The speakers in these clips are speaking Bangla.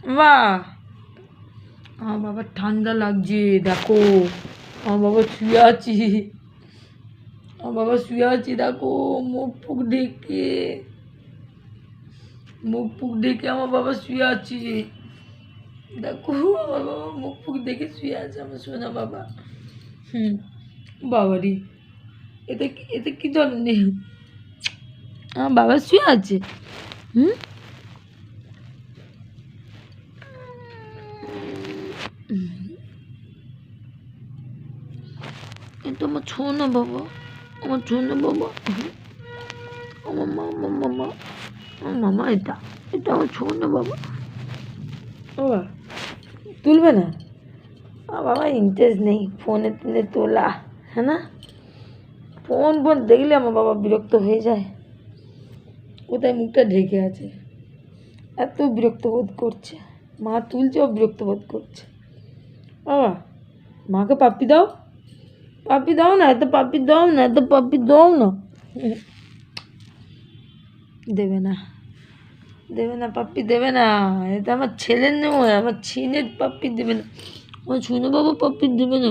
বাহ, আমার বাবার ঠান্ডা লাগছে, দেখো আমার বাবা শুয়ে আছি, আমার বাবা শুয়ে আছি, দেখো মুখ ফুক ডেকে, মুখ ফুক ডেকে আমার বাবা শুয়ে আছে, দেখো আমার বাবা মুখ ফুক দেখে শুয়ে আছে, আমার সোনা বাবা। বাবারি, এতে এতে কি ধরনের, আমার বাবা শুয়ে আছে। এটা আমার ছোনা বাবা, আমার ছোনা বাবা, আমার মামা, মামা, আমার মামা, এটা এটা আমার ছোনা বাবা। বাবা তুলবে না, বাবা ইন্টারেস্ট নেই ফোনে তুলে তোলা, হ্যাঁ না? ফোন ফোন দেখলে আমার বাবা বিরক্ত হয়ে যায়, কোথায় মুখটা ঢেকে আছে, এত বিরক্ত বোধ করছে, মা তুলছে ও বিরক্ত বোধ করছে। বাবা মাকে পাপ্পি দাও, পাপ্পি দাও না, এত পাপ্পি দাও না, এত পাপ্পি দাও না। দেবে না, দেবে না পাপ্পি, দেবে না, এটা আমার ছেলের নয়, আমার ছিনের পাপ্পি দেবে না, আমার শুনে বাবা পাপ্পি দেবে না।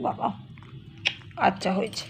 বাবা আচ্ছা হয়েছে।